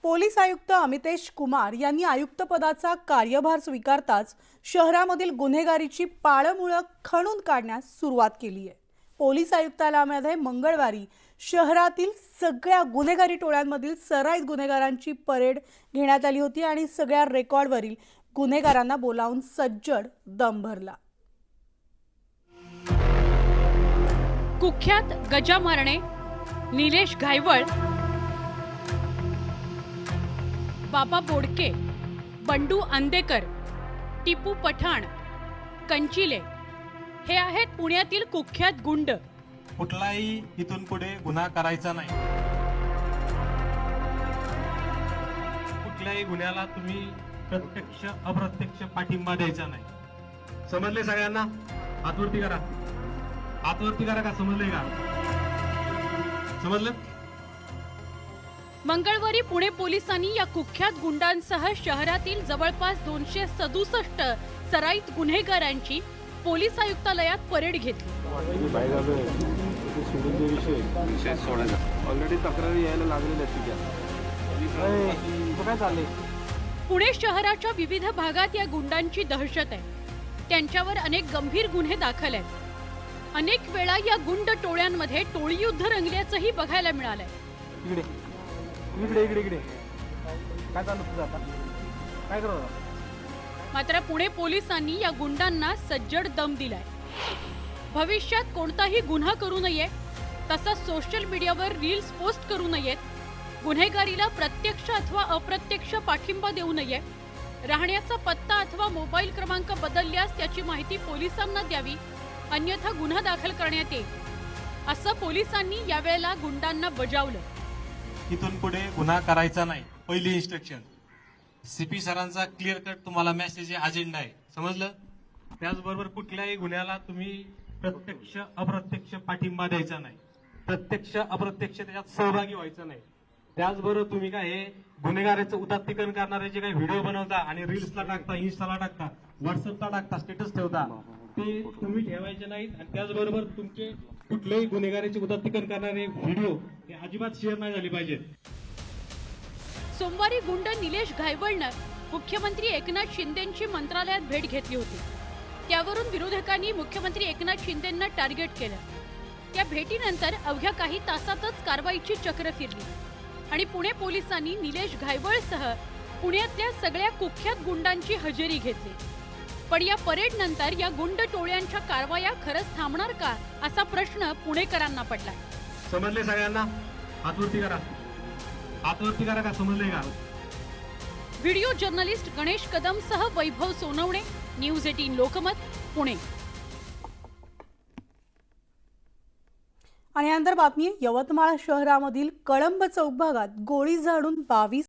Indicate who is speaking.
Speaker 1: Police आयुक्त अमितेश कुमार यांनी आयुक्तपदाचा कार्यभार स्वीकारताच शहरामधील गुन्हेगारीची पाळंमुळं खणून काढण्यास सुरुवात केली आहे। पोलीस आयुक्तालयामध्ये मंगळवारी शहरातील सगळ्या गुन्हेगारी टोळ्यांमधील सराईत गुन्हेगारांची परेड घेण्यात आली होती आणि सगळ्या रेकॉर्डवरील गुन्हेगारांना बोलावून सज्जड दम भरला।
Speaker 2: कुख्यात गजा मारणे निलेश घायवळ, बाबा बोडके, बंडू अंदेकर, टिपू पठाण, कंचिले हे आहेत पुण्यातील कुख्यात गुंड।
Speaker 3: कुठलाही इथून पुढे गुन्हा करायचा नाही। कुठल्याही गुन्ह्याला तुम्ही प्रत्यक्ष अप्रत्यक्ष पाठिंबा द्यायचा नाही। समजले सगळ्यांना? हातवरती करा, हातवरती करा का समजले का? समजलं?
Speaker 2: मंगळवारी पुणे पोलिसांनी या कुख्यात गुंडांसह शहरातील जवळपास 267 सराईत गुन्हेगारांची पोलीस आयुक्तालयात परेड घेतली।
Speaker 4: ऑलरेडी तक्रारी यायला लागलेल्या आहेत।
Speaker 2: पुणे शहराच्या विविध भागात या गुंडांची दहशत आहे। त्यांच्यावर अनेक गंभीर गुन्हे दाखल आहेत। अनेक वेळा या गुंड टोळ्यांमध्ये टोळीयुद्ध रंगल्याचंही बघायला मिळालंय।
Speaker 4: इकडे इकडे इकडे इकडे काय चालू तुझं आता? काय करू?
Speaker 2: मात्र पुणे पोलिसांनी या गुंडांना सज्जड दम दिलाय। भविष्यात कोणताही गुन्हा करू नये, तसंच सोशल मीडियावर रील्स पोस्ट करू नयेत, गुन्हेगारीला प्रत्यक्ष अथवा अप्रत्यक्ष पाठिंबा देऊ नये, राहण्याचा पत्ता अथवा मोबाईल क्रमांक बदलल्यास त्याची माहिती पोलिसांना द्यावी, अन्यथा गुन्हा दाखल करण्यात येईल, असं पोलिसांनी यावेळेला गुंडांना बजावलं।
Speaker 3: इथून पुढे गुन्हा करायचा नाही, पहिली इन्स्ट्रक्शन। सीपी सरांचा क्लिअर कट तुम्हाला मेसेज अजेंडा आहे, समजलं? त्याचबरोबर कुठल्याही गुन्ह्याला तुम्ही प्रत्यक्ष अप्रत्यक्ष पाठिंबा द्यायचा नाही, प्रत्यक्ष अप्रत्यक्ष त्याच्यात सहभागी व्हायचं नाही। त्याचबरोबर तुम्ही काय हे गुन्हेगाराचं उदात्तीकरण करणारे जे काही व्हिडिओ बनवता आणि रील्सला टाकता, इन्स्टाला टाकता, व्हॉट्सअपला टाकता, स्टेटस ठेवता, ते तुम्ही ठेवायचे नाहीत। आणि त्याचबरोबर तुमचे कुठलेही गुन्हेगाराचे उदात्तीकरण करणारे व्हिडिओ हे अजिबात शेअर नाही झाले पाहिजेत।
Speaker 2: सोमवारी गुंड निलेश घायवळनं मुख्यमंत्री एकनाथ शिंदेंची मंत्रालयात भेट घेतली होती। त्यावरून विरोधकांनी मुख्यमंत्री एकनाथ शिंदेंना टार्गेट केलं। त्या भेटीनंतर अवघ्या काही तासातच कारवाईची चक्र फिरली आणि पुणे पोलिसांनी निलेश घायवळसह पुण्यातल्या सगळ्या कुख्यात गुंडांची हजेरी घेतली। पण या परेड नंतर या गुंड टोळ्यांच्या कारवाया खरंच थांबणार का, असा प्रश्न पुणेकरांना पडलाय।
Speaker 3: समजले सगळ्यांना? हातवरती करा, हातवरती करा का समजले का?
Speaker 2: व्हिडिओ जर्नलिस्ट गणेश कदम सह वैभव सोनवणे, न्यूज 18 लोकमत, पुणे।
Speaker 1: आणि यानंतर बातमी, यवतमाळ शहरामधील कळंब चौक भागात गोळी झाडून 22